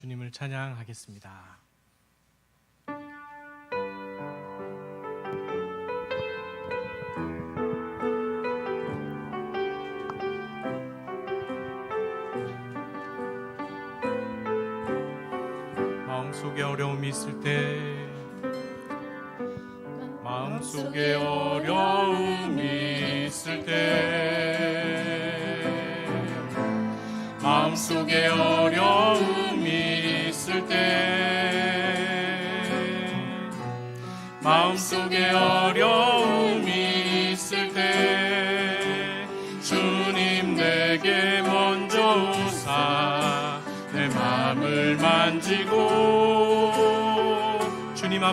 주님을 찬양하겠습니다. 마음속에 어려움이 있을 때, 마음속에 어려움이 있을 때, 마음속에 어려움이 있을 때, 마음속에 어려움이 있을 때, 주님 내게 먼저 오사 내 마음을 만지고 주님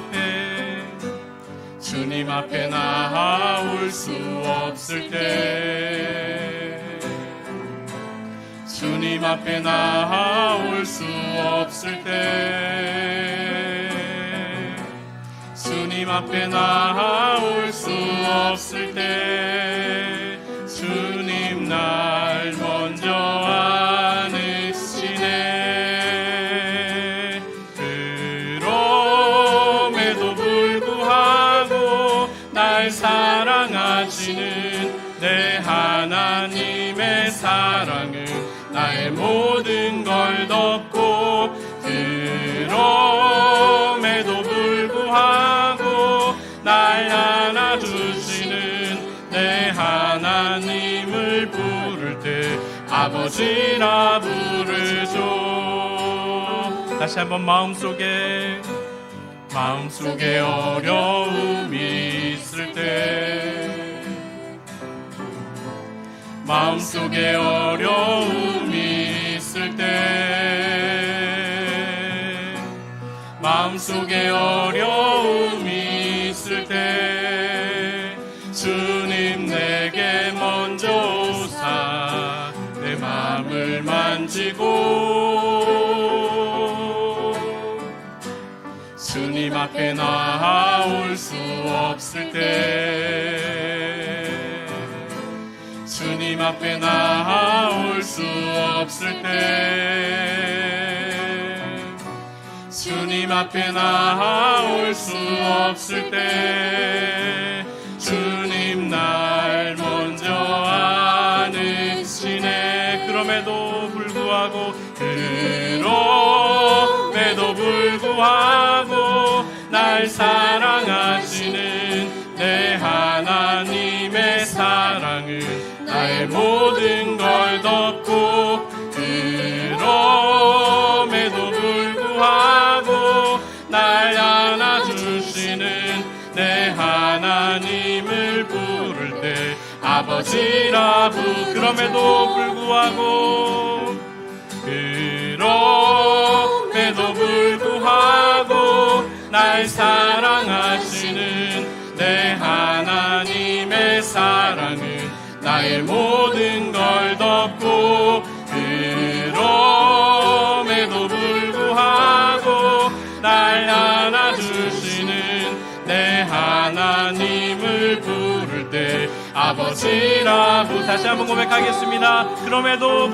앞에 나아올 수 없을 때, 주님 앞에 나아올 수 없을 때, 주님 앞에 나아올 수 없을 때, 주님 날 먼저 안으시네. 그럼에도 불구하고 날 사랑하시는 내 하나님의 사랑은 나의 모든 걸 덮고, 그럼에도 불구하고 날 안아주시는 내 하나님을 부를 때 아버지라 부르죠. 다시 한번 마음속에 어려움이 있을 때, 마음속에 어려움이 있을 때, 마음속에 어려움이 있을 때, 주님 내게 먼저 오사 내 마음을 만지고, 주님 앞에 나아올 수 없을 때, 주님 앞에 나아올 수 없을 때, 주님 앞에 나아올 수 없을 때, 주님 날 먼저 안으시네. 그럼에도 불구하고 날 사랑하시는 내 하나님의 사랑은 나의 모든 걸 덮고, 그럼에도 불구하고 날 안아주시는 내 하나님을 부를 때 아버지라 그럼에도 불구하고 날 사랑하시는 내 하나님의 사랑은 나의 모든 걸 덮고, 그럼에도 불구하고 날 안아주시는 내 하나님을 부를 때 아버지라 다시 한번 고백하겠습니다. 그럼에도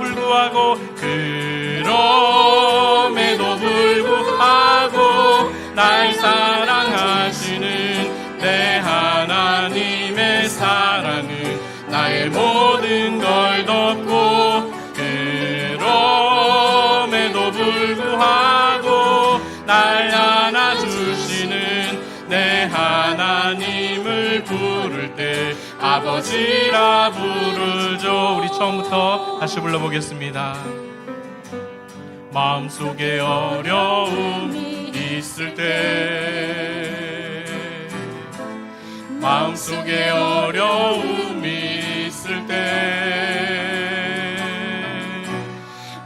불구하고 날 사랑하시는 내 하나님의 사랑은 나의 모든 걸 덮고, 그럼에도 불구하고 날 안아주시는 내 하나님을 부를 때 아버지라 부르죠. 우리 처음부터 다시 불러보겠습니다. 마음속에 어려움이 있을 때, 마음속에 어려움이 있을 때,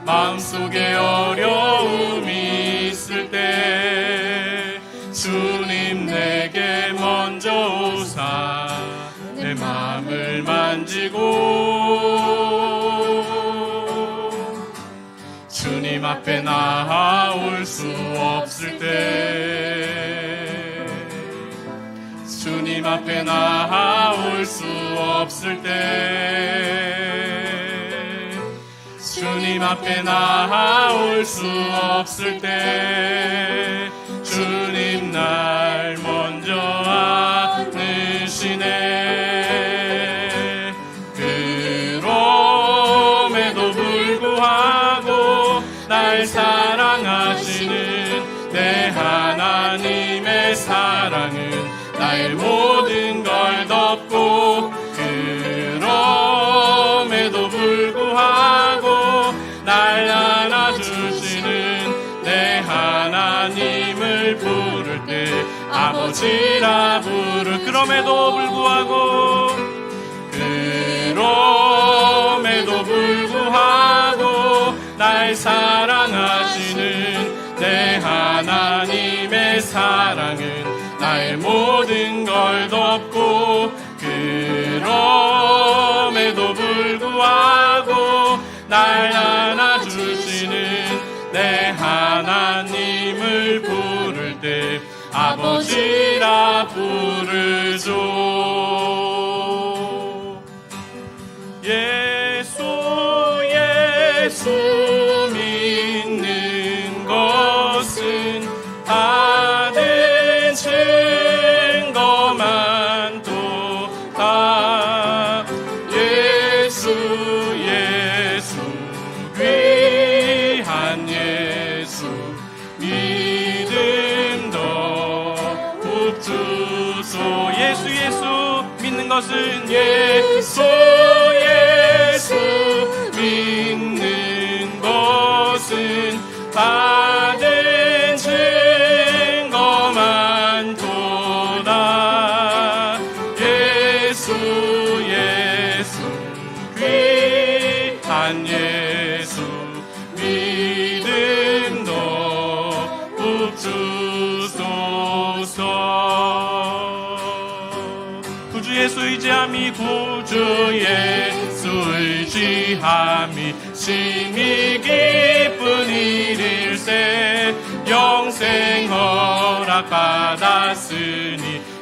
마음속에 어려움이 있을 때, 주님 내게 먼저 오사 내 마음을 만지고, 주님 앞에 나아올 수 없을 때, 주님 앞에 나아올 수 없을 때, 주님 앞에 나아올 수 없을 때 주님 날 먼저 안으시네. 그럼에도 불구하고 날 사랑하시는 내 하나님의 사랑은 나의 모든 걸 덮고, 그럼에도 불구하고 날 안아주시는 내 하나님을 부를 때 아버지라 부를. 그럼에도 불구하고, 그럼에도 불구하고 날 사랑하시는 내 하나님의 사랑은 나의 모든 걸 덮고, 그럼에도 불구하고 날 안아주시는 내 하나님을 부를 때 아버지라 부르죠. 예수 예수 믿는 것은 받은 증거만 도다. 예수 예수 귀한 예수 믿음 더욱 주소. 예수 예수 믿는 것은 예수 예수 믿는 것은 받은 증거만 도다. 예수 예수 귀한 예수 믿음 더욱 주소서. 구주 예수 의지함이 구주 예수 의지함이 심히 기쁜 일일세. 영생 허락받았으니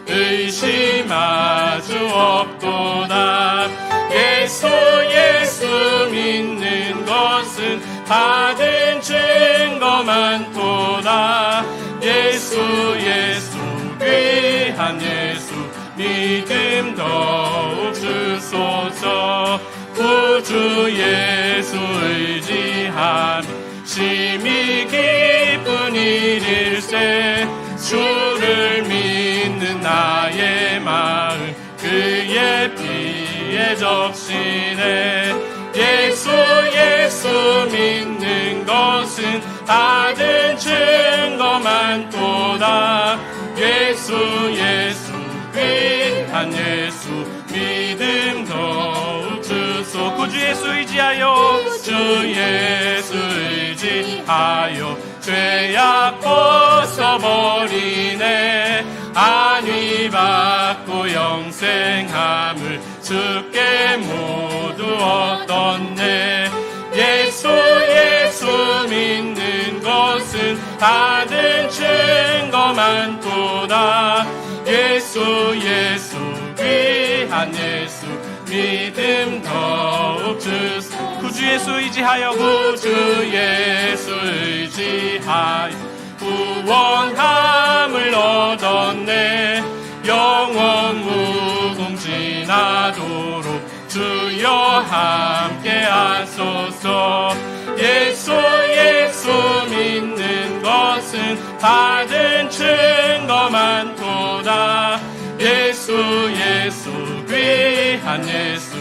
의심할 수 없도다. 예수 예수 믿는 것은 받은 증거만 도다. 예수 예수 귀한 예수 믿음 더욱 주소서. 구주 예수 의지함이 심히 기쁜 일일세. 주를 믿는 나의 마음 그의 피에 적시네. 예수 예수 믿는 것은 받은 증거만 도다. 예수 예수 귀한 예수 믿음 더욱 주소. 구주 예수 의지하여 주 예수 의지하여 죄악 벗어버리네. 안위 받고 영생함을 주께 모두 얻었네. 예수 예수 믿는 것은 받은 증거만 도다. 예수 예수 귀한 예수 믿음 더욱 주소. 구주 예수 의지하여 구주 예수 의지하여 구원함을 얻었네. 영원 무궁지나도록 주여 함께 하소서. 예수 예수 믿는 것은 받은 증거만 도다. 예수 예수 귀한 예수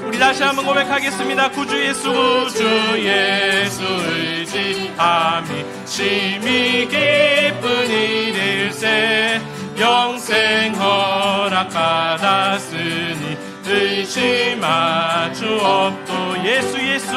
우리 다시 한번 고백하겠습니다. 구주 예수 구주 예수 의지함이 심히 기쁜 일일세. 영생 허락받았으니 의심할 수 없도. 예수 예수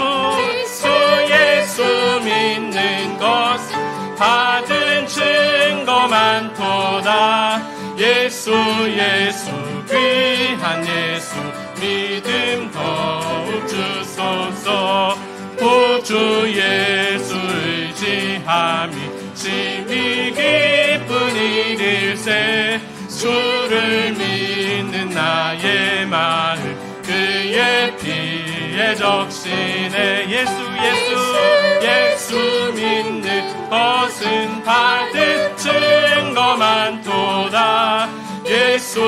예수 예수 믿는 것은 받은 증거만 도다. 예수 예수 귀한 예수 믿음 더욱 주소서. 구주 예수 의지함이 심히 기쁜 일일세. 주를 믿는 나의 마음 그의 주의 피에 적시네. 예수 믿는 것은 받은 증거만 도다. 예수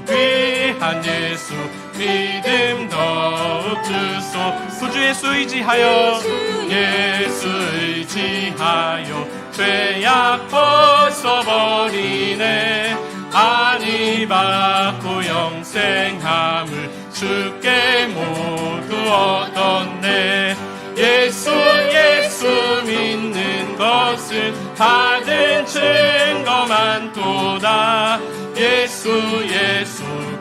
귀한 예수 믿음 더욱 주소. 구주 예수 의지하여 죄악 벗어버리네. 안위 받고 영생함을 주께 모두 얻었네. 예수 믿는 것은 받은 증거만 도다. 예수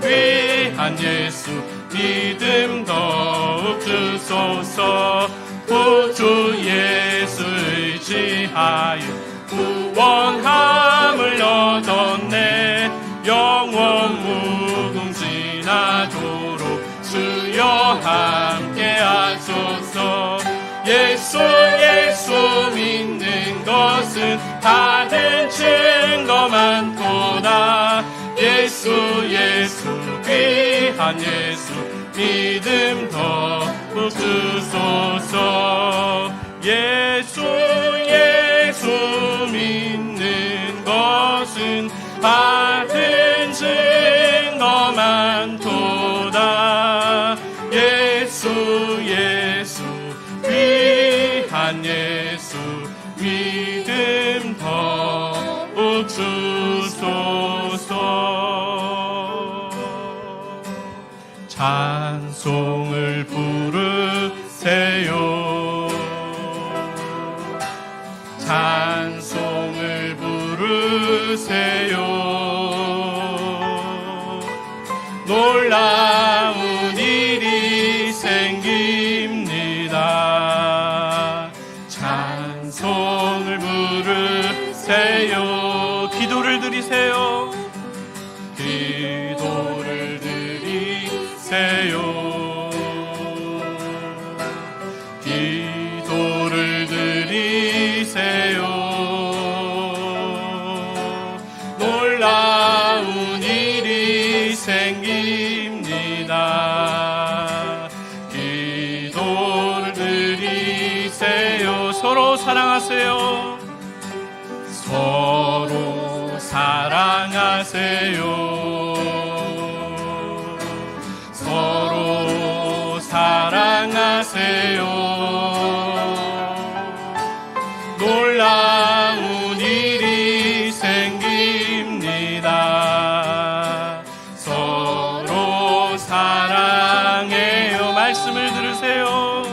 귀한 예수 믿음 더욱 주소서. 구주 예수 의지하여 구원함을 얻었네. 영원 무궁지나도록 주여 함께하소서. 예수 믿는 것은 받은 증거만 도다. 예수 귀한 예수 믿음 더욱 주소서. 예수 믿는 것은 받은 증거만 도다. 예수 귀한 예수 믿음 더욱 주소서. 찬송을 부르세요. 찬송을 부르세요. 놀라운 일이 생깁니다. 찬송을 부르세요. 기도를 드리세요. 기도를 드리세요. 기도를 드리세요. 놀라운 일이 생깁니다. 기도를 드리세요. 서로 사랑하세요. 서로 사랑하세요. 서로 사랑하세요. 놀라운 일이 생깁니다. 서로 사랑해요. 말씀을 들으세요.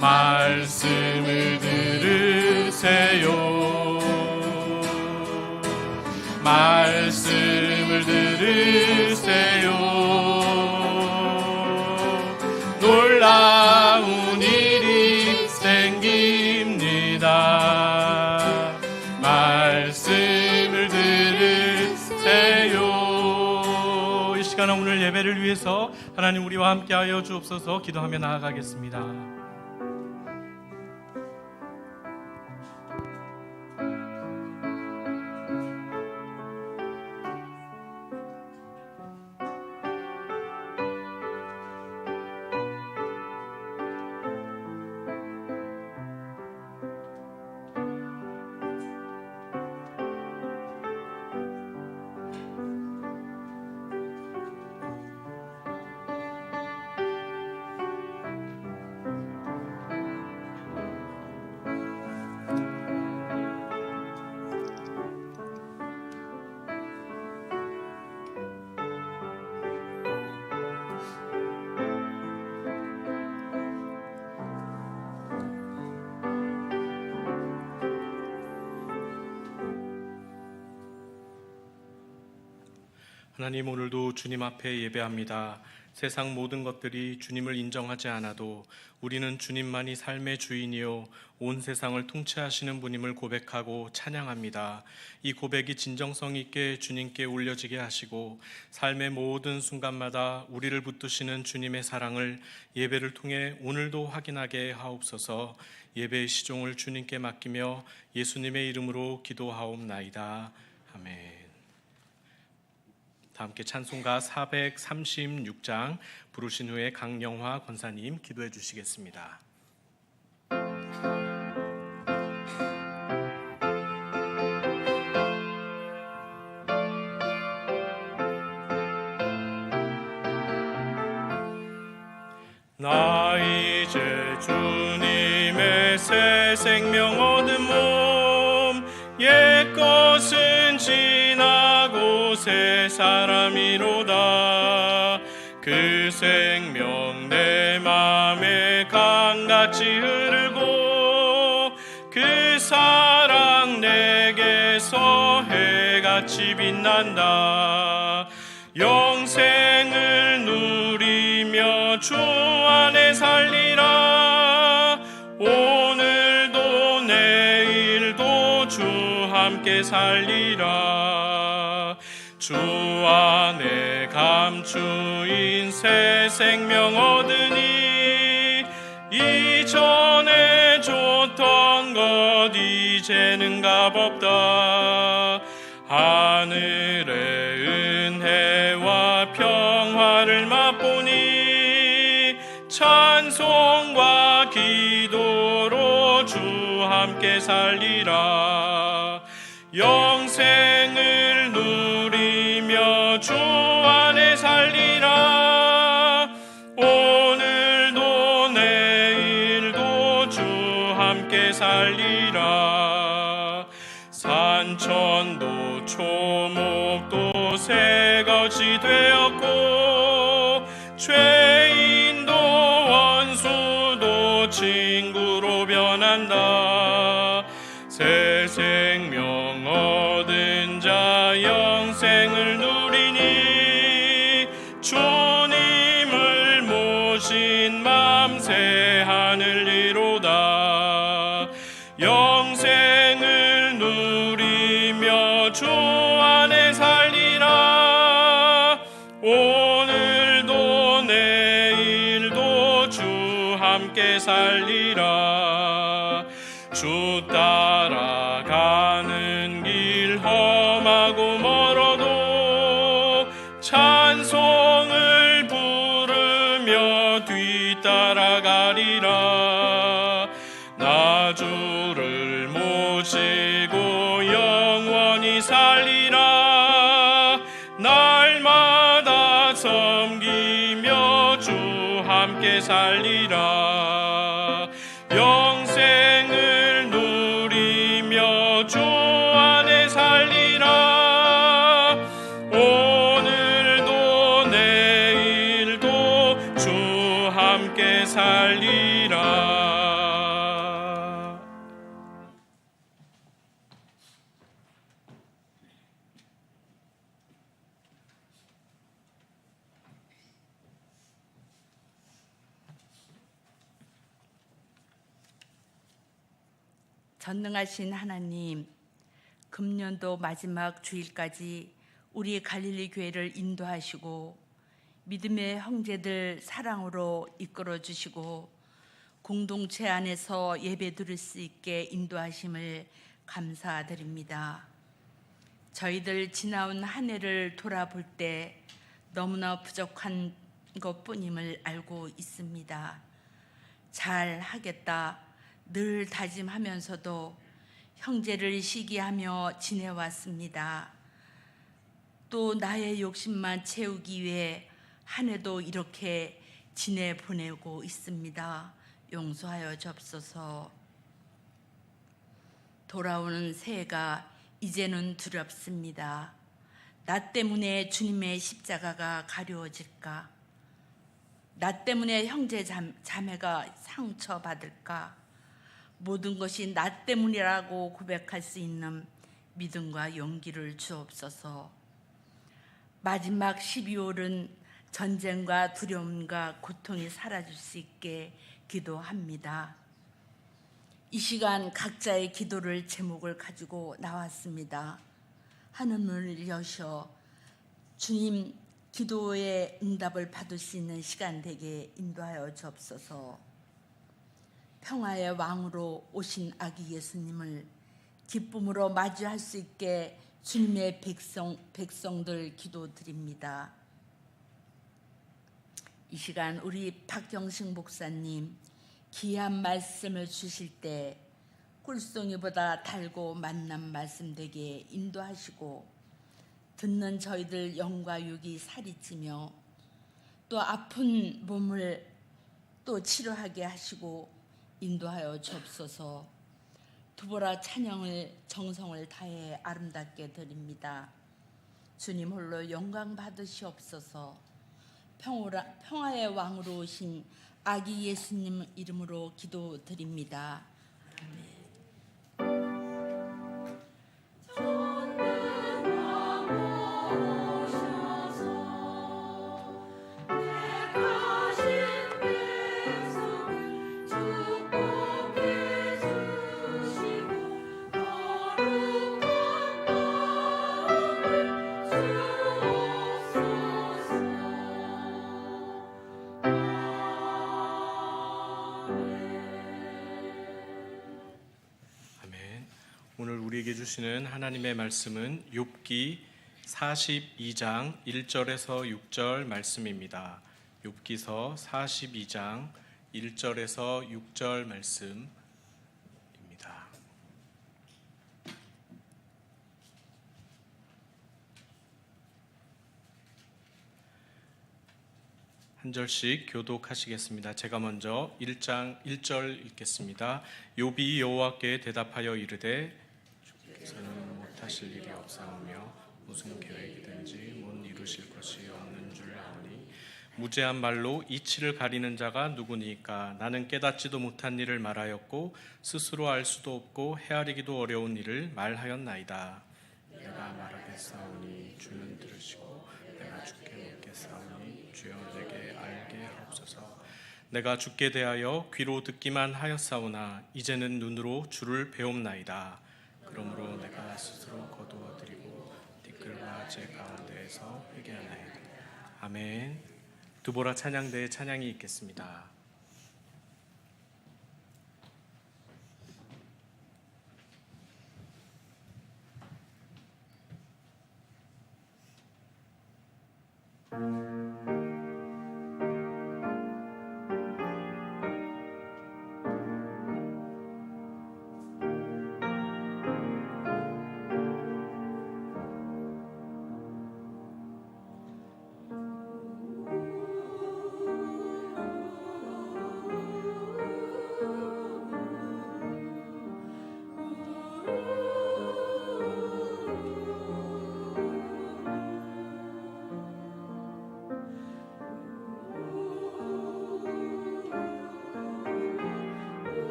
말씀을 들으세요. 말씀을 들으세요. 놀라운 일이 생깁니다. 말씀을 들으세요. 이 시간 오늘 예배를 위해서 하나님 우리와 함께하여 주옵소서. 기도하며 나아가겠습니다. 하나님, 오늘도 주님 앞에 예배합니다. 세상 모든 것들이 주님을 인정하지 않아도 우리는 주님만이 삶의 주인이요 온 세상을 통치하시는 분임을 고백하고 찬양합니다. 이 고백이 진정성 있게 주님께 올려지게 하시고 삶의 모든 순간마다 우리를 붙드시는 주님의 사랑을 예배를 통해 오늘도 확인하게 하옵소서. 예배의 시종을 주님께 맡기며 예수님의 이름으로 기도하옵나이다. 아멘. 함께 찬송가 436장 부르신 후에 강영화 권사님 기도해 주시겠습니다. 나 이제 주님의 새 생명 얻은 몸, 옛것은 지나고 새 사람이로다. 그 생명 내 맘에 강같이 흐르고 그 사랑 내게서 해같이 빛난다. 영생을 누리며 주 안에 살리라. 오늘도 내일도 주 함께 살리라. 주 안에 감추인 새 생명 얻으니 이전에 줬던 것 이제는 값없다. 하늘의 은혜와 평화를 맛보니 찬송과 기도로 주 함께 살리라. 영생을 누리며 주 안에 살리라. 오늘도 내일도 주 함께 살리라. 산천도 초목도 새것이 되었고 죄인도 원수도 친구로 변한다. 새 생명 얻은 자 영생을 누리니 주님을 모신 맘 새 하늘이로다. 영생을 누리며 주 안에 살리라. 오늘도 내일도 주 함께 살리라. 주 따라가는 길 험하고 멀어도 찬송을 부르며 뒤따라가리라. 나 주를 모시고 영원히 살리라. 날마다 섬기며 주 함께 살리라. 영생을 누리며 주 안에 살리라. 오늘도 내일도 주 함께 살리라. 전능하신 하나님, 금년도 마지막 주일까지 우리 갈릴리 교회를 인도하시고 믿음의 형제들 사랑으로 이끌어 주시고 공동체 안에서 예배 드릴 수 있게 인도하심을 감사드립니다. 저희들 지나온 한 해를 돌아볼 때 너무나 부족한 것뿐임을 알고 있습니다. 잘 하겠다 늘 다짐하면서도 형제를 시기하며 지내왔습니다. 또 나의 욕심만 채우기 위해 한 해도 이렇게 지내보내고 있습니다. 용서하여 주옵소서. 돌아오는 새해가 이제는 두렵습니다. 나 때문에 주님의 십자가가 가려워질까? 나 때문에 형제 자매가 상처받을까? 모든 것이 나 때문이라고 고백할 수 있는 믿음과 용기를 주옵소서. 마지막 12월은 전쟁과 두려움과 고통이 사라질 수 있게 기도합니다. 이 시간 각자의 기도를 제목을 가지고 나왔습니다. 하늘문을 여셔 주님 기도의 응답을 받을 수 있는 시간 되게 인도하여 주옵소서. 평화의 왕으로 오신 아기 예수님을 기쁨으로 맞이할 수 있게 주님의 백성들 기도드립니다. 이 시간 우리 박경식 목사님 귀한 말씀을 주실 때 꿀송이보다 달고 맛난 말씀 되게 인도하시고 듣는 저희들 영과 육이 살이 찌며 또 아픈 몸을 또 치료하게 하시고 인도하여 주옵소서. 두보라 찬양을 정성을 다해 아름답게 드립니다. 주님 홀로 영광 받으시옵소서. 평화의 왕으로 오신 아기 예수님 이름으로 기도드립니다. 오늘 우리에게 주시는 하나님의 말씀은 욥기 42장 1절에서 6절 말씀입니다. 욥기서 42장 1절에서 6절 말씀입니다. 한 절씩 교독하시겠습니다. 제가 먼저 1장 1절 읽겠습니다. 욥이 여호와께 대답하여 이르되 주께서는 못하실 일이 없사오며 무슨 계획이든지 못 이루실 것이 없는 줄 아오니 무죄한 말로 이치를 가리는 자가 누구니까. 나는 깨닫지도 못한 일을 말하였고 스스로 알 수도 없고 헤아리기도 어려운 일을 말하였나이다. 내가 말하겠사오니 주는 들으시고 내가 주께 묻겠사오니 주여 내게 알게 하옵소서. 내가 주께 대하여 귀로 듣기만 하였사오나 이제는 눈으로 주를 배움나이다. 그러므로 내가 스스로 거두어드리고 티끌과 제 가운데에서 회개하나이다. 아멘. 두보라 찬양대의 찬양이 있겠습니다.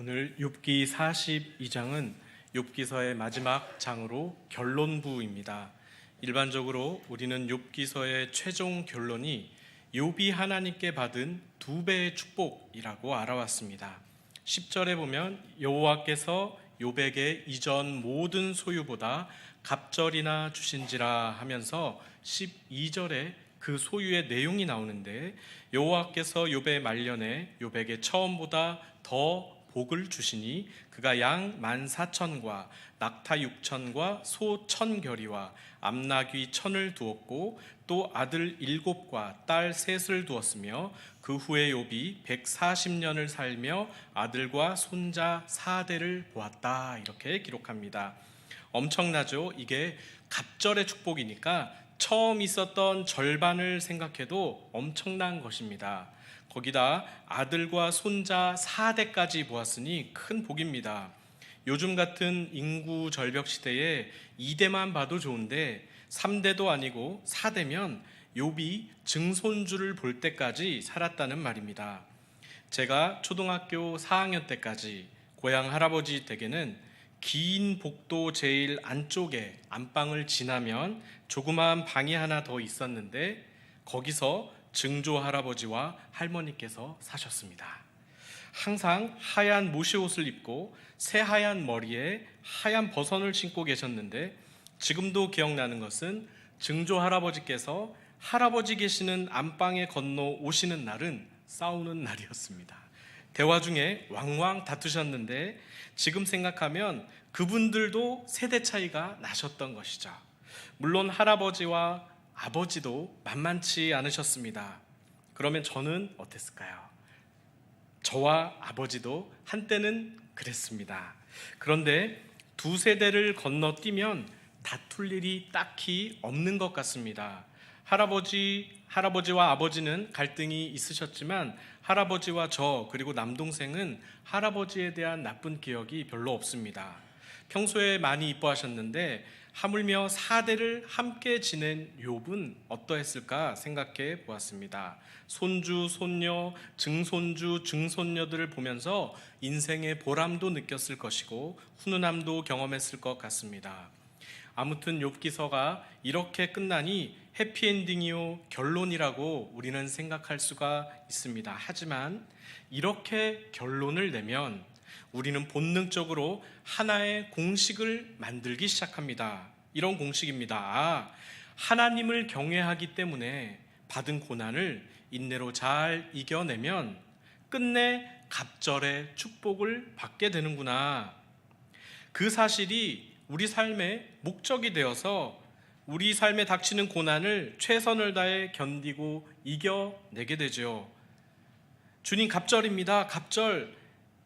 오늘 욥기 42장은 욥기서의 마지막 장으로 결론부입니다. 일반적으로 우리는 욥기서의 최종 결론이 욥이 하나님께 받은 2배의 축복이라고 알아왔습니다. 10절에 보면 여호와께서 욥에게 이전 모든 소유보다 갑절이나 주신지라 하면서 12절에 그 소유의 내용이 나오는데, 여호와께서 욥의 말년에 욥에게 처음보다 더 복을 주시니 그가 양 14,000과 낙타 6,000과 소 1,000결이와 암나귀 1,000을 두었고 또 아들 7과 딸 3을 두었으며 그 후에 욥이 140년을 살며 아들과 손자 4대를 보았다. 이렇게 기록합니다. 엄청나죠? 이게 갑절의 축복이니까 처음 있었던 절반을 생각해도 엄청난 것입니다. 거기다 아들과 손자 4대까지 보았으니 큰 복입니다. 요즘 같은 인구 절벽 시대에 2대만 봐도 좋은데 3대도 아니고 4대면 욥이 증손주를 볼 때까지 살았다는 말입니다. 제가 초등학교 4학년 때까지 고향 할아버지 댁에는 긴 복도 제일 안쪽에 안방을 지나면 조그마한 방이 하나 더 있었는데 거기서 증조 할아버지와 할머니께서 사셨습니다. 항상 하얀 모시옷을 입고 새하얀 머리에 하얀 버선을 신고 계셨는데, 지금도 기억나는 것은 증조 할아버지께서 할아버지 계시는 안방에 건너 오시는 날은 싸우는 날이었습니다. 대화 중에 왕왕 다투셨는데 지금 생각하면 그분들도 세대 차이가 나셨던 것이죠. 물론 할아버지와 아버지도 만만치 않으셨습니다. 그러면 저는 어땠을까요? 저와 아버지도 한때는 그랬습니다. 그런데 2세대를 건너뛰면 다툴 일이 딱히 없는 것 같습니다. 할아버지와 아버지는 갈등이 있으셨지만 할아버지와 저 그리고 남동생은 할아버지에 대한 나쁜 기억이 별로 없습니다. 평소에 많이 이뻐하셨는데 하물며 4대를 함께 지낸 욥은 어떠했을까 생각해 보았습니다. 손주, 손녀, 증손주, 증손녀들을 보면서 인생의 보람도 느꼈을 것이고 훈훈함도 경험했을 것 같습니다. 아무튼 욥기서가 이렇게 끝나니 해피엔딩이요 결론이라고 우리는 생각할 수가 있습니다. 하지만 이렇게 결론을 내면 우리는 본능적으로 하나의 공식을 만들기 시작합니다. 이런 공식입니다. 하나님을 경외하기 때문에 받은 고난을 인내로 잘 이겨내면 끝내 갑절의 축복을 받게 되는구나. 그 사실이 우리 삶의 목적이 되어서 우리 삶에 닥치는 고난을 최선을 다해 견디고 이겨내게 되죠. 주님 갑절입니다. 갑절.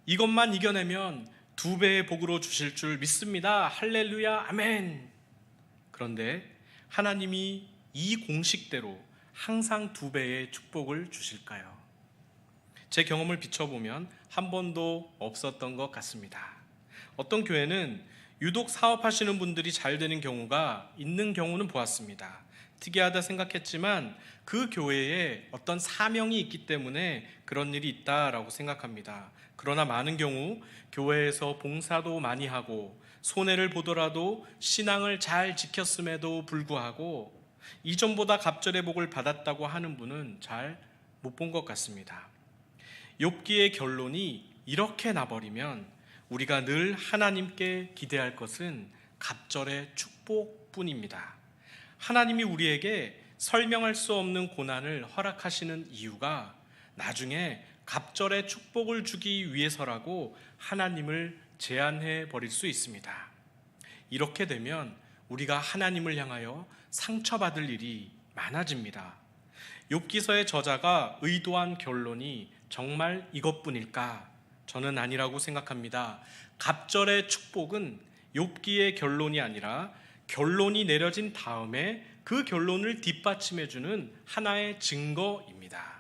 이것만 이겨내면 2배의 복으로 주실 줄 믿습니다. 할렐루야, 아멘. 그런데 하나님이 이 공식대로 항상 2배의 축복을 주실까요? 제 경험을 비춰보면 한 번도 없었던 것 같습니다. 어떤 교회는 유독 사업하시는 분들이 잘 되는 경우가 있는 경우는 보았습니다. 특이하다 생각했지만 그 교회에 어떤 사명이 있기 때문에 그런 일이 있다라고 생각합니다. 그러나 많은 경우 교회에서 봉사도 많이 하고 손해를 보더라도 신앙을 잘 지켰음에도 불구하고 이전보다 갑절의 복을 받았다고 하는 분은 잘 못 본 것 같습니다. 욥기의 결론이 이렇게 나버리면 우리가 늘 하나님께 기대할 것은 갑절의 축복뿐입니다. 하나님이 우리에게 설명할 수 없는 고난을 허락하시는 이유가 나중에 갑절의 축복을 주기 위해서라고 하나님을 제안해 버릴 수 있습니다. 이렇게 되면 우리가 하나님을 향하여 상처받을 일이 많아집니다. 욥기서의 저자가 의도한 결론이 정말 이것뿐일까? 저는 아니라고 생각합니다. 갑절의 축복은 욥기의 결론이 아니라 결론이 내려진 다음에 그 결론을 뒷받침해주는 하나의 증거입니다.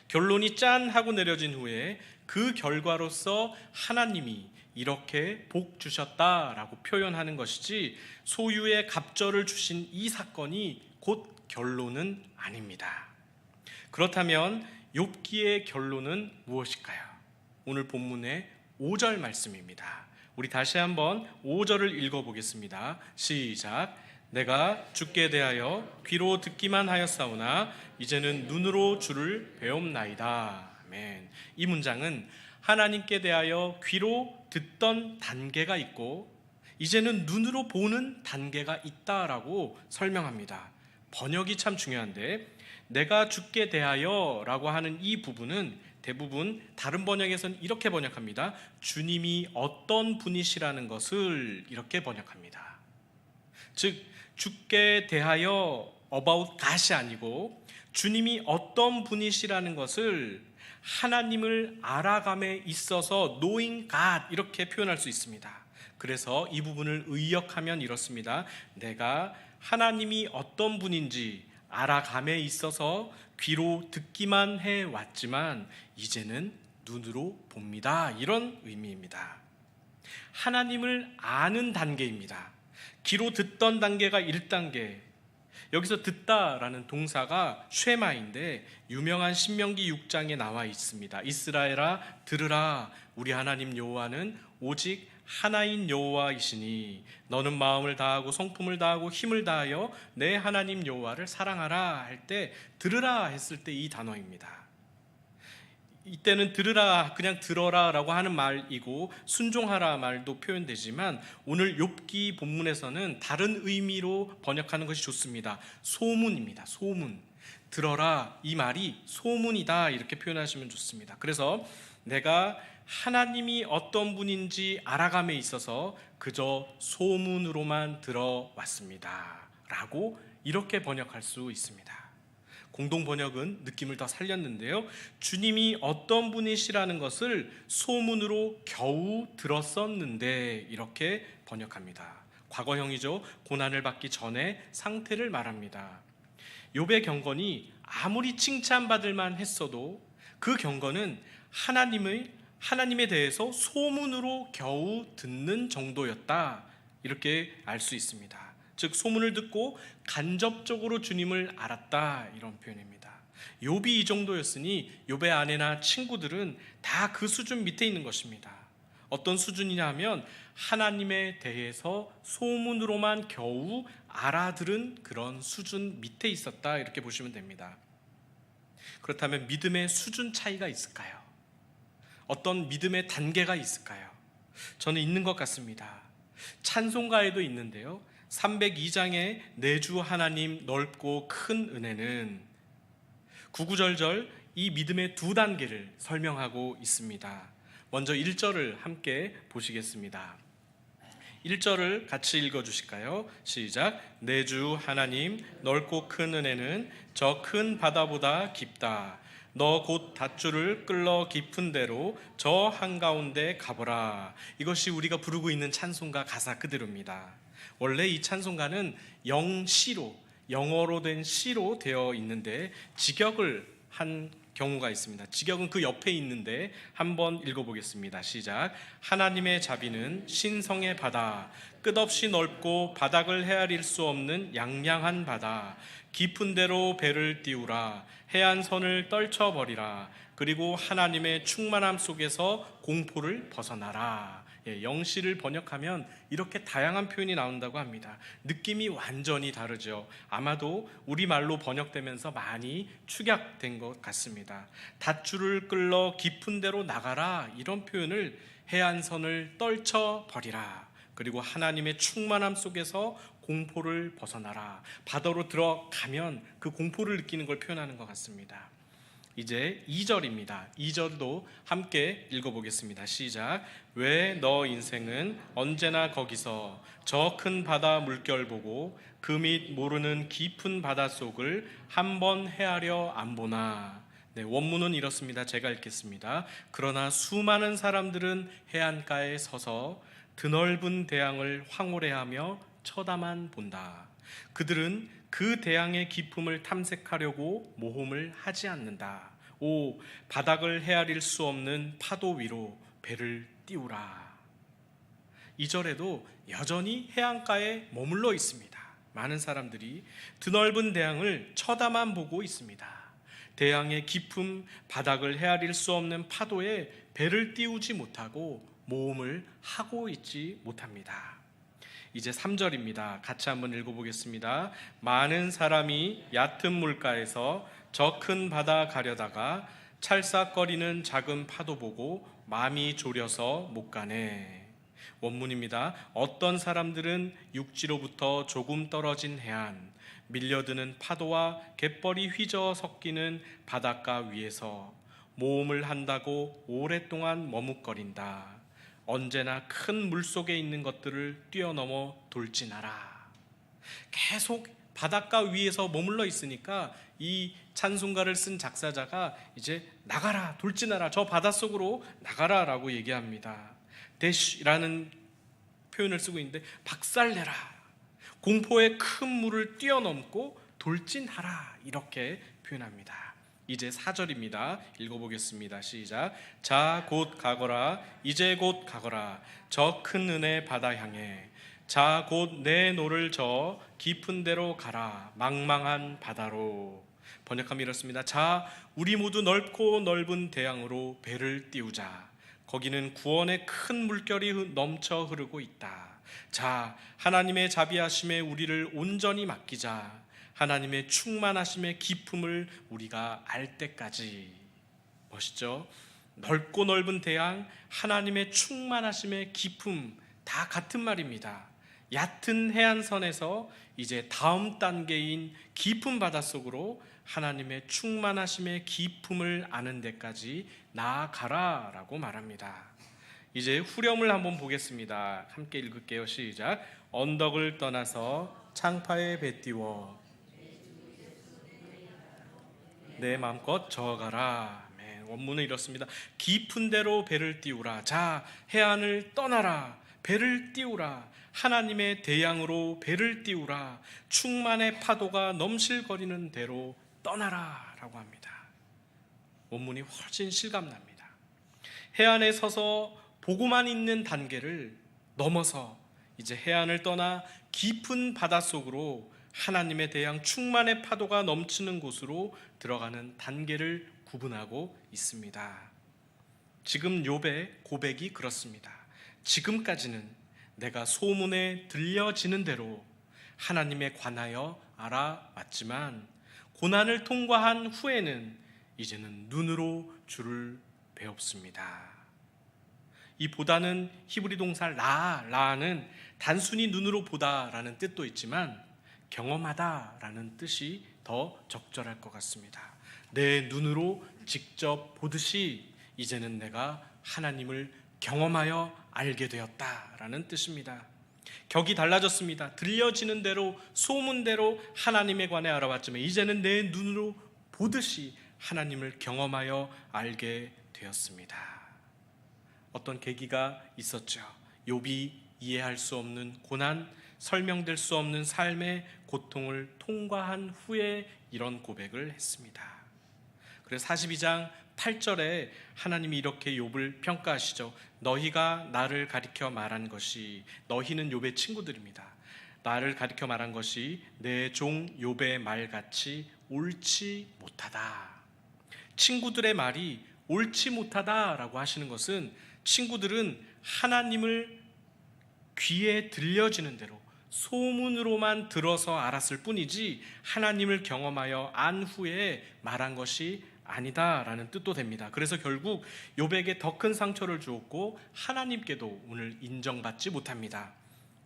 결론이 짠 하고 내려진 후에 그 결과로서 하나님이 이렇게 복 주셨다라고 표현하는 것이지 소유의 갑절을 주신 이 사건이 곧 결론은 아닙니다. 그렇다면 욥기의 결론은 무엇일까요? 오늘 본문의 5절 말씀입니다. 우리 다시 한번 5절을 읽어보겠습니다. 시작. 내가 주께 대하여 귀로 듣기만 하였사오나 이제는 눈으로 주를 배움나이다. 아멘. 이 문장은 하나님께 대하여 귀로 듣던 단계가 있고 이제는 눈으로 보는 단계가 있다라고 설명합니다. 번역이 참 중요한데 내가 주께 대하여 라고 하는 이 부분은 대부분 다른 번역에서는 이렇게 번역합니다. 주님이 어떤 분이시라는 것을 이렇게 번역합니다. 즉 주께 대하여 about God이 아니고 주님이 어떤 분이시라는 것을 하나님을 알아감에 있어서 knowing God 이렇게 표현할 수 있습니다. 그래서 이 부분을 의역하면 이렇습니다. 내가 하나님이 어떤 분인지 알아감에 있어서 귀로 듣기만 해왔지만 이제는 눈으로 봅니다. 이런 의미입니다. 하나님을 아는 단계입니다. 귀로 듣던 단계가 1단계. 여기서 듣다라는 동사가 쉐마인데 유명한 신명기 6장에 나와 있습니다. 이스라엘아 들으라 우리 하나님 여호와는 오직 하나인 여호와이시니 너는 마음을 다하고 성품을 다하고 힘을 다하여 내 하나님 여호와를 사랑하라 할 때 들으라 했을 때 이 단어입니다. 이때는 들으라 그냥 들어라 라고 하는 말이고 순종하라 말도 표현되지만 오늘 욥기 본문에서는 다른 의미로 번역하는 것이 좋습니다. 소문입니다. 소문. 들어라 이 말이 소문이다 이렇게 표현하시면 좋습니다. 그래서 내가 하나님이 어떤 분인지 알아감에 있어서 그저 소문으로만 들어왔습니다 라고 이렇게 번역할 수 있습니다. 공동 번역은 느낌을 더 살렸는데요. 주님이 어떤 분이시라는 것을 소문으로 겨우 들었었는데 이렇게 번역합니다. 과거형이죠. 고난을 받기 전에 상태를 말합니다. 욥의 경건이 아무리 칭찬받을 만 했어도 그 경건은 하나님에 대해서 소문으로 겨우 듣는 정도였다. 이렇게 알 수 있습니다. 즉 소문을 듣고 간접적으로 주님을 알았다 이런 표현입니다. 욥이 이 정도였으니 욥의 아내나 친구들은 다 그 수준 밑에 있는 것입니다. 어떤 수준이냐 하면 하나님에 대해서 소문으로만 겨우 알아들은 그런 수준 밑에 있었다 이렇게 보시면 됩니다. 그렇다면 믿음의 수준 차이가 있을까요? 어떤 믿음의 단계가 있을까요? 저는 있는 것 같습니다. 찬송가에도 있는데요. 302장의 내 주 하나님 넓고 큰 은혜는 구구절절 이 믿음의 두 단계를 설명하고 있습니다. 먼저 1절을 함께 보시겠습니다. 1절을 같이 읽어주실까요? 시작. 내 주 하나님 넓고 큰 은혜는 저 큰 바다보다 깊다. 너 곧 닷줄을 끌러 깊은 데로 저 한가운데 가보라. 이것이 우리가 부르고 있는 찬송가 가사 그대로입니다. 원래 이 찬송가는 영시로 영어로 된 시로 되어 있는데 직역을 한 경우가 있습니다. 직역은 그 옆에 있는데 한번 읽어보겠습니다. 시작. 하나님의 자비는 신성의 바다 끝없이 넓고 바닥을 헤아릴 수 없는 양양한 바다 깊은 데로 배를 띄우라 해안선을 떨쳐버리라 그리고 하나님의 충만함 속에서 공포를 벗어나라. 영시를 번역하면 이렇게 다양한 표현이 나온다고 합니다. 느낌이 완전히 다르죠. 아마도 우리말로 번역되면서 많이 축약된 것 같습니다. 닷줄을 끌러 깊은 데로 나가라 이런 표현을 해안선을 떨쳐버리라 그리고 하나님의 충만함 속에서 공포를 벗어나라. 바다로 들어가면 그 공포를 느끼는 걸 표현하는 것 같습니다. 이제 2절입니다. 2절도 함께 읽어보겠습니다. 시작. 왜 너 인생은 언제나 거기서 저 큰 바다 물결 보고 그 밑 모르는 깊은 바닷속을 한번 헤아려 안 보나. 네, 원문은 이렇습니다. 제가 읽겠습니다. 그러나 수많은 사람들은 해안가에 서서 드넓은 대양을 황홀해하며 쳐다만 본다. 그들은 그 대양의 깊음을 탐색하려고 모험을 하지 않는다. 오, 바닥을 헤아릴 수 없는 파도 위로 배를 띄우라. 2절에도 여전히 해안가에 머물러 있습니다. 많은 사람들이 드넓은 대양을 쳐다만 보고 있습니다. 대양의 깊음, 바닥을 헤아릴 수 없는 파도에 배를 띄우지 못하고 모험을 하고 있지 못합니다. 이제 3절입니다. 같이 한번 읽어보겠습니다. 많은 사람이 얕은 물가에서 저 큰 바다 가려다가 찰싹거리는 작은 파도 보고 마음이 졸여서 못 가네. 원문입니다. 어떤 사람들은 육지로부터 조금 떨어진 해안, 밀려드는 파도와 갯벌이 휘저 섞이는 바닷가 위에서 모험을 한다고 오랫동안 머뭇거린다. 언제나 큰 물속에 있는 것들을 뛰어넘어 돌진하라. 계속 바닷가 위에서 머물러 있으니까 이 찬송가를 쓴 작사자가 이제 나가라, 돌진하라, 저 바닷속으로 나가라라고 얘기합니다. 대쉬라는 표현을 쓰고 있는데 박살내라, 공포의 큰 물을 뛰어넘고 돌진하라, 이렇게 표현합니다. 이제 4절입니다. 읽어보겠습니다. 시작. 자, 곧 가거라. 이제 곧 가거라. 저 큰 은혜 바다 향해. 자, 곧 내 노를 저 깊은 데로 가라. 망망한 바다로. 번역하면 이렇습니다. 자, 우리 모두 넓고 넓은 대양으로 배를 띄우자. 거기는 구원의 큰 물결이 넘쳐 흐르고 있다. 자, 하나님의 자비하심에 우리를 온전히 맡기자. 하나님의 충만하심의 깊음을 우리가 알 때까지. 멋있죠? 넓고 넓은 대양, 하나님의 충만하심의 깊음, 다 같은 말입니다. 얕은 해안선에서 이제 다음 단계인 깊은 바닷속으로 하나님의 충만하심의 깊음을 아는 데까지 나아가라 라고 말합니다. 이제 후렴을 한번 보겠습니다. 함께 읽을게요. 시작. 언덕을 떠나서 창파에 배 띄워 내 마음껏 저어가라. 원문은 이렇습니다. 깊은 데로 배를 띄우라. 자, 해안을 떠나라. 배를 띄우라. 하나님의 대양으로 배를 띄우라. 충만의 파도가 넘실거리는 대로 떠나라 라고 합니다. 원문이 훨씬 실감납니다. 해안에 서서 보고만 있는 단계를 넘어서 이제 해안을 떠나 깊은 바닷속으로 하나님의 대양 충만의 파도가 넘치는 곳으로 들어가는 단계를 구분하고 있습니다. 지금 욥의 고백이 그렇습니다. 지금까지는 내가 소문에 들려지는 대로 하나님에 관하여 알아왔지만 고난을 통과한 후에는 이제는 눈으로 주를 배웁습니다. 이 보다는 히브리 동사 라는 단순히 눈으로 보다라는 뜻도 있지만 경험하다라는 뜻이 더 적절할 것 같습니다. 내 눈으로 직접 보듯이 이제는 내가 하나님을 경험하여 알게 되었다라는 뜻입니다. 격이 달라졌습니다. 들려지는 대로 소문대로 하나님에 관해 알아봤지만 이제는 내 눈으로 보듯이 하나님을 경험하여 알게 되었습니다. 어떤 계기가 있었죠. 욥이 이해할 수 없는 고난, 설명될 수 없는 삶의 고통을 통과한 후에 이런 고백을 했습니다. 그래서 42장 8절에 하나님이 이렇게 욥을 평가하시죠. 너희가 나를 가리켜 말한 것이, 너희는 욥의 친구들입니다. 나를 가리켜 말한 것이 내 종 욥의 말같이 옳지 못하다. 친구들의 말이 옳지 못하다라고 하시는 것은 친구들은 하나님을 귀에 들려지는 대로 소문으로만 들어서 알았을 뿐이지 하나님을 경험하여 안 후에 말한 것이 아니다라는 뜻도 됩니다. 그래서 결국 욥에게 더 큰 상처를 주었고 하나님께도 오늘 인정받지 못합니다.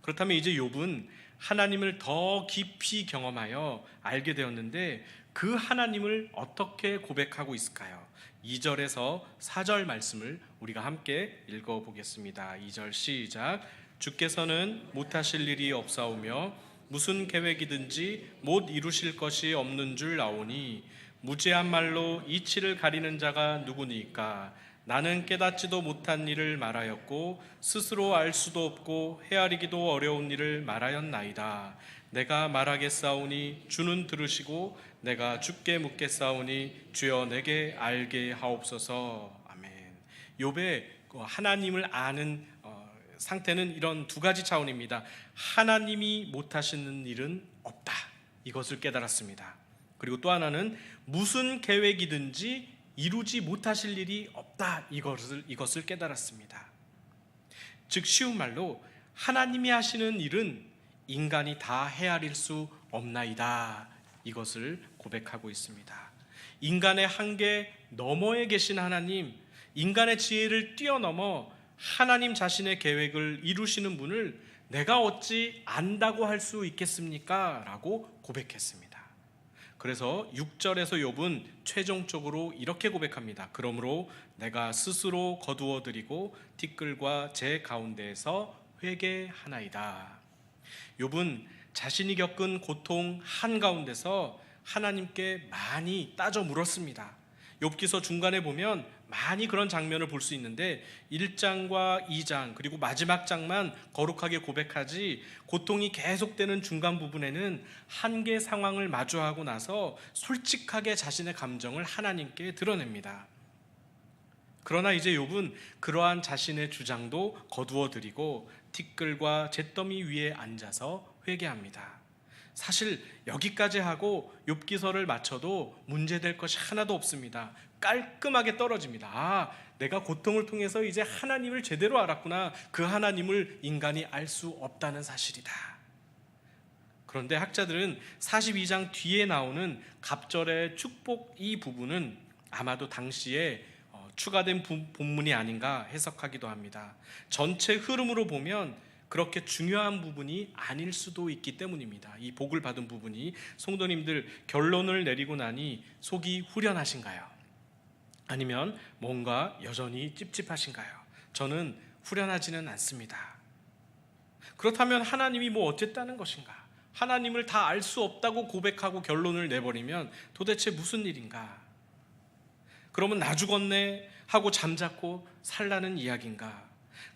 그렇다면 이제 욥은 하나님을 더 깊이 경험하여 알게 되었는데 그 하나님을 어떻게 고백하고 있을까요? 2절에서 4절 말씀을 우리가 함께 읽어보겠습니다. 2절 시작. 주께서는 못하실 일이 없사오며 무슨 계획이든지 못 이루실 것이 없는 줄 아오니 무지한 말로 이치를 가리는 자가 누구니까. 나는 깨닫지도 못한 일을 말하였고 스스로 알 수도 없고 헤아리기도 어려운 일을 말하였나이다. 내가 말하겠사오니 주는 들으시고 내가 주께 묻겠사오니 주여 내게 알게 하옵소서. 아멘. 욥의 하나님을 아는 상태는 이런 두 가지 차원입니다. 하나님이 못하시는 일은 없다, 이것을 깨달았습니다. 그리고 또 하나는 무슨 계획이든지 이루지 못하실 일이 없다, 이것을 깨달았습니다. 즉 쉬운 말로 하나님이 하시는 일은 인간이 다 헤아릴 수 없나이다, 이것을 고백하고 있습니다. 인간의 한계 너머에 계신 하나님, 인간의 지혜를 뛰어넘어 하나님 자신의 계획을 이루시는 분을 내가 어찌 안다고 할 수 있겠습니까? 라고 고백했습니다. 그래서 6절에서 욥은 최종적으로 이렇게 고백합니다. 그러므로 내가 스스로 거두어드리고 티끌과 제 가운데에서 회개하나이다. 욥은 자신이 겪은 고통 한가운데서 하나님께 많이 따져 물었습니다. 욥기서 중간에 보면 많이 그런 장면을 볼 수 있는데 1장과 2장 그리고 마지막 장만 거룩하게 고백하지, 고통이 계속되는 중간 부분에는 한계 상황을 마주하고 나서 솔직하게 자신의 감정을 하나님께 드러냅니다. 그러나 이제 욥은 그러한 자신의 주장도 거두어 드리고 티끌과 잿더미 위에 앉아서 회개합니다. 사실 여기까지 하고 욥기서를 마쳐도 문제될 것이 하나도 없습니다. 깔끔하게 떨어집니다. 내가 고통을 통해서 이제 하나님을 제대로 알았구나. 그 하나님을 인간이 알 수 없다는 사실이다. 그런데 학자들은 42장 뒤에 나오는 갑절의 축복 이 부분은 아마도 당시에 추가된 본문이 아닌가 해석하기도 합니다. 전체 흐름으로 보면 그렇게 중요한 부분이 아닐 수도 있기 때문입니다. 이 복을 받은 부분이. 성도님들, 결론을 내리고 나니 속이 후련하신가요? 아니면 뭔가 여전히 찝찝하신가요? 저는 후련하지는 않습니다. 그렇다면 하나님이 뭐 어쨌다는 것인가? 하나님을 다 알 수 없다고 고백하고 결론을 내버리면 도대체 무슨 일인가? 그러면 나 죽었네 하고 잠자코 살라는 이야기인가?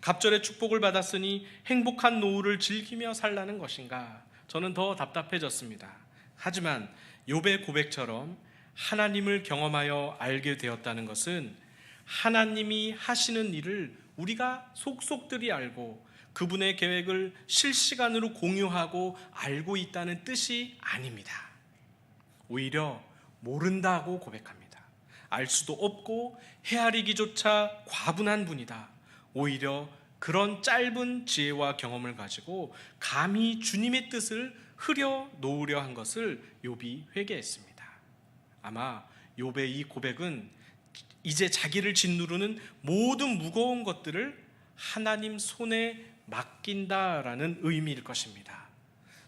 갑절의 축복을 받았으니 행복한 노후를 즐기며 살라는 것인가? 저는 더 답답해졌습니다. 하지만 욥의 고백처럼 하나님을 경험하여 알게 되었다는 것은 하나님이 하시는 일을 우리가 속속들이 알고 그분의 계획을 실시간으로 공유하고 알고 있다는 뜻이 아닙니다. 오히려 모른다고 고백합니다. 알 수도 없고 헤아리기조차 과분한 분이다. 오히려 그런 짧은 지혜와 경험을 가지고 감히 주님의 뜻을 흐려 놓으려 한 것을 욥이 회개했습니다. 아마 욥의 이 고백은 이제 자기를 짓누르는 모든 무거운 것들을 하나님 손에 맡긴다라는 의미일 것입니다.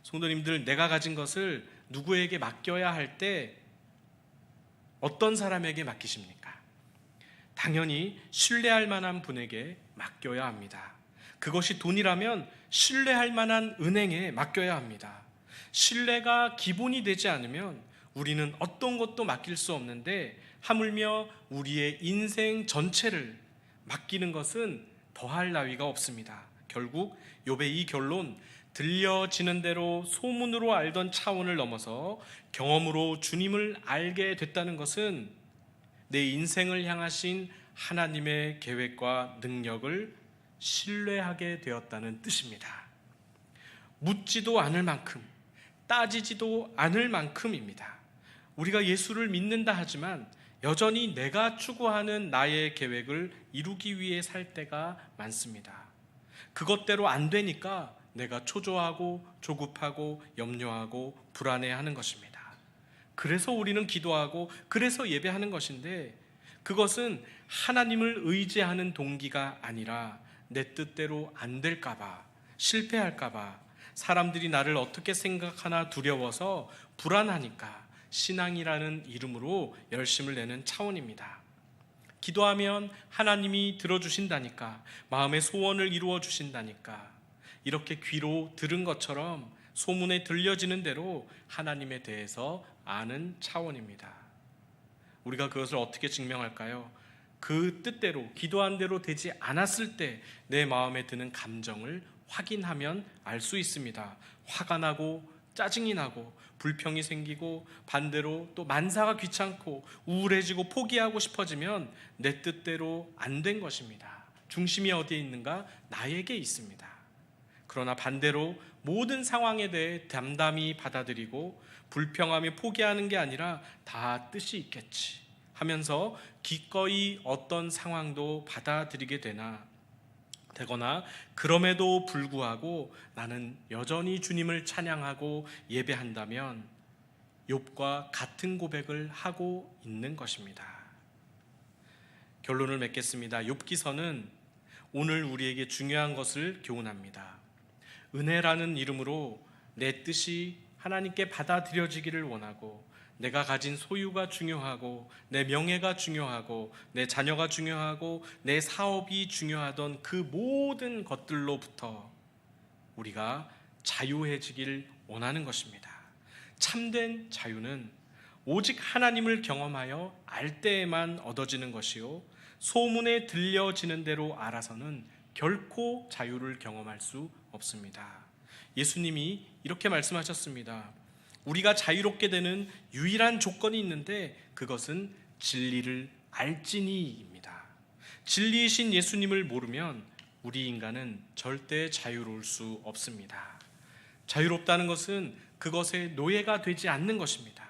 성도님들, 내가 가진 것을 누구에게 맡겨야 할 때 어떤 사람에게 맡기십니까? 당연히 신뢰할 만한 분에게 맡겨야 합니다. 그것이 돈이라면 신뢰할 만한 은행에 맡겨야 합니다. 신뢰가 기본이 되지 않으면 우리는 어떤 것도 맡길 수 없는데, 하물며 우리의 인생 전체를 맡기는 것은 더할 나위가 없습니다. 결국 욥의 이 결론, 들려지는 대로 소문으로 알던 차원을 넘어서 경험으로 주님을 알게 됐다는 것은 내 인생을 향하신 하나님의 계획과 능력을 신뢰하게 되었다는 뜻입니다. 묻지도 않을 만큼, 따지지도 않을 만큼입니다. 우리가 예수를 믿는다 하지만 여전히 내가 추구하는 나의 계획을 이루기 위해 살 때가 많습니다. 그것대로 안 되니까 내가 초조하고 조급하고 염려하고 불안해하는 것입니다. 그래서 우리는 기도하고 그래서 예배하는 것인데, 그것은 하나님을 의지하는 동기가 아니라 내 뜻대로 안 될까 봐, 실패할까 봐, 사람들이 나를 어떻게 생각하나 두려워서 불안하니까 신앙이라는 이름으로 열심을 내는 차원입니다. 기도하면 하나님이 들어주신다니까, 마음의 소원을 이루어 주신다니까, 이렇게 귀로 들은 것처럼 소문에 들려지는 대로 하나님에 대해서 아는 차원입니다. 우리가 그것을 어떻게 증명할까요? 그 뜻대로, 기도한 대로 되지 않았을 때 내 마음에 드는 감정을 확인하면 알 수 있습니다. 화가 나고 짜증이 나고 불평이 생기고 반대로 또 만사가 귀찮고 우울해지고 포기하고 싶어지면 내 뜻대로 안 된 것입니다. 중심이 어디에 있는가? 나에게 있습니다. 그러나 반대로 모든 상황에 대해 담담히 받아들이고 불평하며 포기하는 게 아니라 다 뜻이 있겠지 하면서 기꺼이 어떤 상황도 받아들이게 되거나 그럼에도 불구하고 나는 여전히 주님을 찬양하고 예배한다면 욥과 같은 고백을 하고 있는 것입니다. 결론을 맺겠습니다. 욥기서는 오늘 우리에게 중요한 것을 교훈합니다. 은혜라는 이름으로 내 뜻이 하나님께 받아들여지기를 원하고 내가 가진 소유가 중요하고 내 명예가 중요하고 내 자녀가 중요하고 내 사업이 중요하던 그 모든 것들로부터 우리가 자유해지길 원하는 것입니다. 참된 자유는 오직 하나님을 경험하여 알 때에만 얻어지는 것이요 소문에 들려지는 대로 알아서는 결코 자유를 경험할 수 없습니다. 예수님이 이렇게 말씀하셨습니다. 우리가 자유롭게 되는 유일한 조건이 있는데 그것은 진리를 알지니입니다. 진리이신 예수님을 모르면 우리 인간은 절대 자유로울 수 없습니다. 자유롭다는 것은 그것의 노예가 되지 않는 것입니다.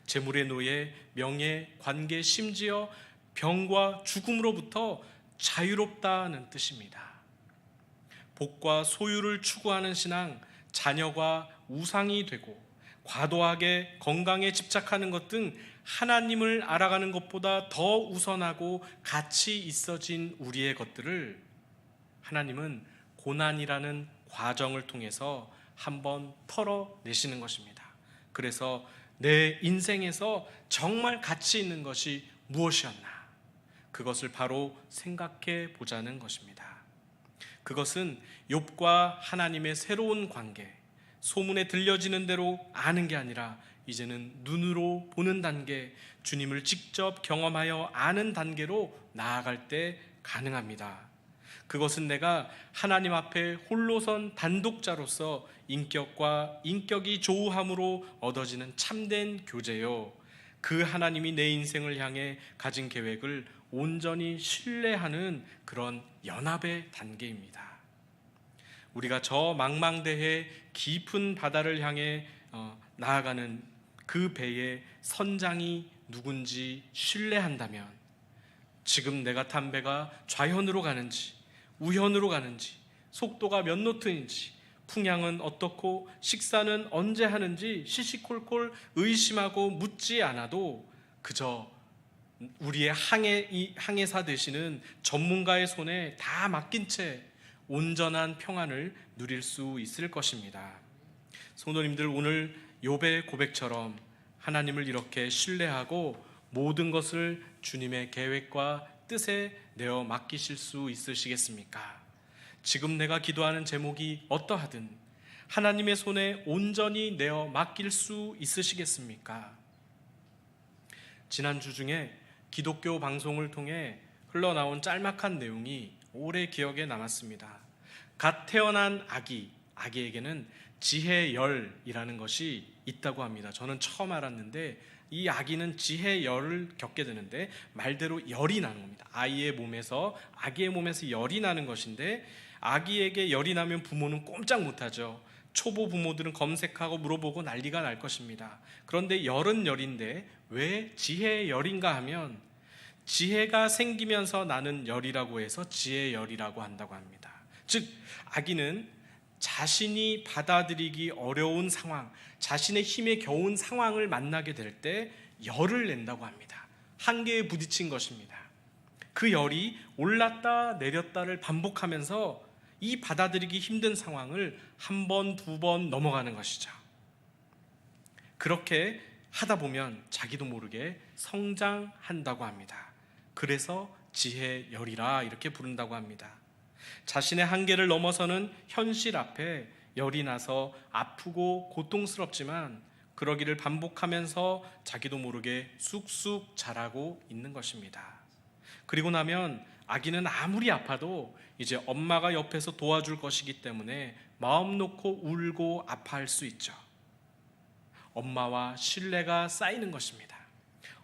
재물의 노예, 명예, 관계, 심지어 병과 죽음으로부터 자유롭다는 뜻입니다. 복과 소유를 추구하는 신앙, 자녀가 우상이 되고 과도하게 건강에 집착하는 것 등 하나님을 알아가는 것보다 더 우선하고 가치 있어진 우리의 것들을 하나님은 고난이라는 과정을 통해서 한번 털어내시는 것입니다. 그래서 내 인생에서 정말 가치 있는 것이 무엇이었나? 그것을 바로 생각해 보자는 것입니다. 그것은 욥과 하나님의 새로운 관계, 소문에 들려지는 대로 아는 게 아니라 이제는 눈으로 보는 단계, 주님을 직접 경험하여 아는 단계로 나아갈 때 가능합니다. 그것은 내가 하나님 앞에 홀로선 단독자로서 인격이 조우함으로 얻어지는 참된 교제요, 그 하나님이 내 인생을 향해 가진 계획을 온전히 신뢰하는 그런 연합의 단계입니다. 우리가 저 망망대해 깊은 바다를 향해 나아가는 그 배의 선장이 누군지 신뢰한다면 지금 내가 탄 배가 좌현으로 가는지 우현으로 가는지 속도가 몇 노트인지 풍향은 어떻고 식사는 언제 하는지 시시콜콜 의심하고 묻지 않아도 그저 우리의 항해사 되시는 전문가의 손에 다 맡긴 채 온전한 평안을 누릴 수 있을 것입니다. 성도님들, 오늘 욥의 고백처럼 하나님을 이렇게 신뢰하고 모든 것을 주님의 계획과 뜻에 내어 맡기실 수 있으시겠습니까? 지금 내가 기도하는 제목이 어떠하든 하나님의 손에 온전히 내어 맡길 수 있으시겠습니까? 지난주 중에 기독교 방송을 통해 흘러나온 짤막한 내용이 오래 기억에 남았습니다. 갓 태어난 아기에게는 지혜열이라는 것이 있다고 합니다. 저는 처음 알았는데 이 아기는 지혜열을 겪게 되는데 말대로 열이 나는 겁니다. 아기의 몸에서 열이 나는 것인데 아기에게 열이 나면 부모는 꼼짝 못하죠. 초보 부모들은 검색하고 물어보고 난리가 날 것입니다. 그런데 열은 열인데 왜 지혜열인가 하면 지혜가 생기면서 나는 열이라고 해서 지혜열이라고 한다고 합니다. 즉 아기는 자신이 받아들이기 어려운 상황, 자신의 힘에 겨운 상황을 만나게 될 때 열을 낸다고 합니다. 한계에 부딪힌 것입니다. 그 열이 올랐다 내렸다를 반복하면서 이 받아들이기 힘든 상황을 한 번, 두 번 넘어가는 것이죠. 그렇게 하다 보면 자기도 모르게 성장한다고 합니다. 그래서 지혜열이라 이렇게 부른다고 합니다. 자신의 한계를 넘어서는 현실 앞에 열이 나서 아프고 고통스럽지만 그러기를 반복하면서 자기도 모르게 쑥쑥 자라고 있는 것입니다. 그리고 나면 아기는 아무리 아파도 이제 엄마가 옆에서 도와줄 것이기 때문에 마음 놓고 울고 아파할 수 있죠. 엄마와 신뢰가 쌓이는 것입니다.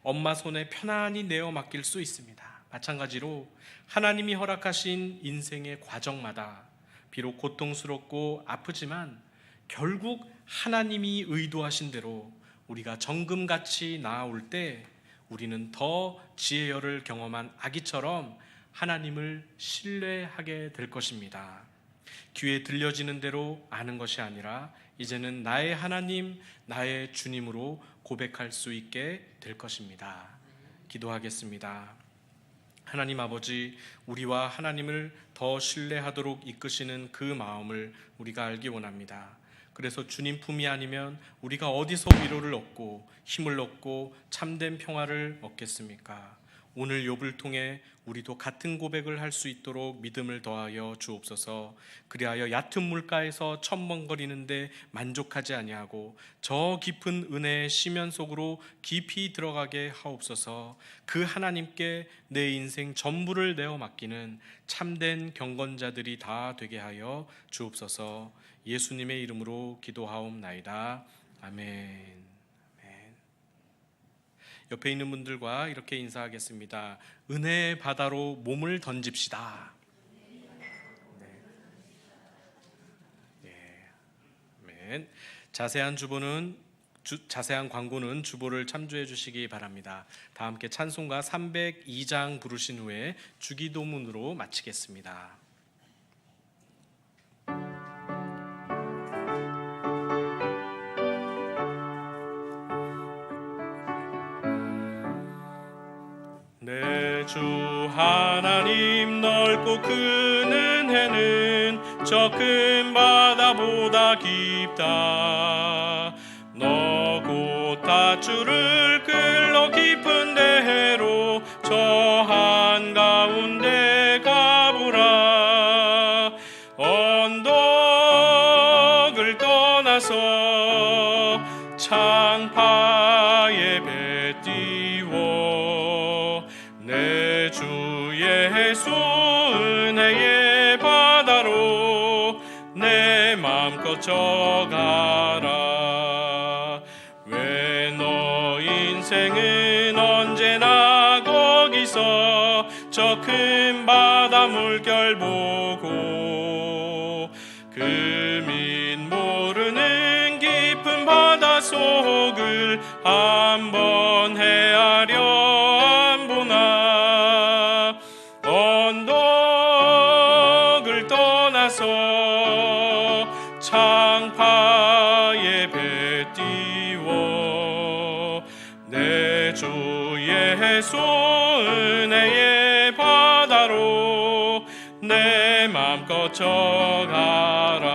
엄마 손에 편안히 내어 맡길 수 있습니다. 마찬가지로 하나님이 허락하신 인생의 과정마다 비록 고통스럽고 아프지만 결국 하나님이 의도하신 대로 우리가 정금같이 나아올 때 우리는 더 지혜열을 경험한 아기처럼 하나님을 신뢰하게 될 것입니다. 귀에 들려지는 대로 아는 것이 아니라 이제는 나의 하나님, 나의 주님으로 고백할 수 있게 될 것입니다. 기도하겠습니다. 하나님 아버지, 우리와 하나님을 더 신뢰하도록 이끄시는 그 마음을 우리가 알기 원합니다. 그래서 주님 품이 아니면 우리가 어디서 위로를 얻고 힘을 얻고 참된 평화를 얻겠습니까? 오늘 욥을 통해 우리도 같은 고백을 할 수 있도록 믿음을 더하여 주옵소서. 그리하여 얕은 물가에서 첨벙거리는데 만족하지 아니하고 저 깊은 은혜의 시면 속으로 깊이 들어가게 하옵소서. 그 하나님께 내 인생 전부를 내어 맡기는 참된 경건자들이 다 되게 하여 주옵소서. 예수님의 이름으로 기도하옵나이다. 아멘. 옆에 있는 분들과 이렇게 인사하겠습니다. 은혜의 바다로 몸을 던집시다. 네. 아멘. 자세한 광고는 주보를 참조해 주시기 바랍니다. 다 함께 찬송가 302장 부르신 후에 주기도문으로 마치겠습니다. 내 주 하나님 넓고 큰 은혜는 저 큰 바다보다 깊다. 너 곧 닷줄을 끌러 깊은 데로 저 한가운데 가보라. 언덕을 떠나서 창파에 배 띄워 내 주 예수 은혜의 바다로 내 맘껏 져가라. 왜 너 인생은 언제나 거기서 저 큰 바다 물결 보고 금인 모르는 깊은 바다 속을 한번 헤아려 안 보나. 언덕을 떠나서 창파에 배 띄워 내 주 예수 은혜의 바다로 내 맘껏 져가라.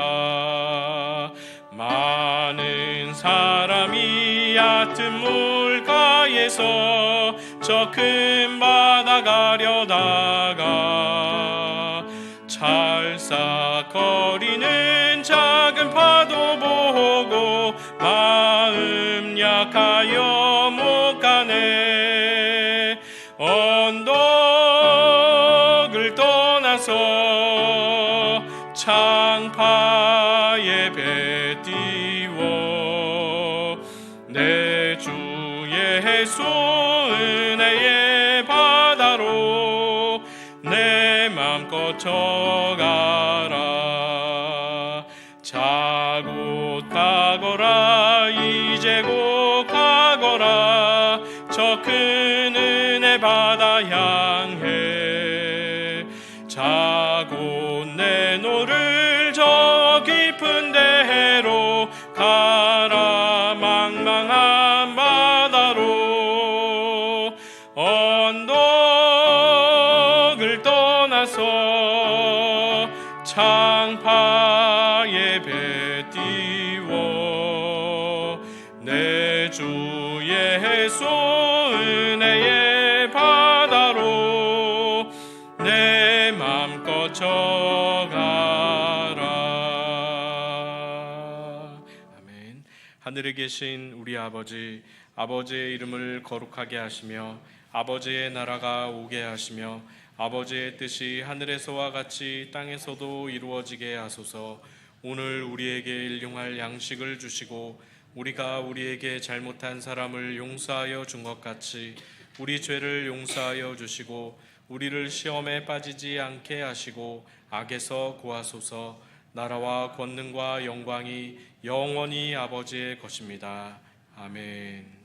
많은 사람이 얕은 물가에서 저 큰 바다 가려다가 찰싹거리는 작은 파도 보고 마음 약하여 못 가네. 언덕을 떠나서 창파에 배 띄워 내 주 예수 은혜의 바다로 내 맘껏 져가라. 자고 가거라 이제 곧 가거라 저 큰 은혜 바다 향해. 자고 내 노를 저 깊은 데로 가라. 망망한 바다로 언덕을 떠나서 창파에 배 띄워 내 주 예수 은혜의 바다로 내 맘껏 져가라. 아멘. 하늘에 계신 우리 아버지, 아버지의 이름을 거룩하게 하시며 아버지의 나라가 오게 하시며 아버지의 뜻이 하늘에서와 같이 땅에서도 이루어지게 하소서. 오늘 우리에게 일용할 양식을 주시고 우리가 우리에게 잘못한 사람을 용서하여 준 것 같이 우리 죄를 용서하여 주시고 우리를 시험에 빠지지 않게 하시고 악에서 구하소서. 나라와 권능과 영광이 영원히 아버지의 것입니다. 아멘.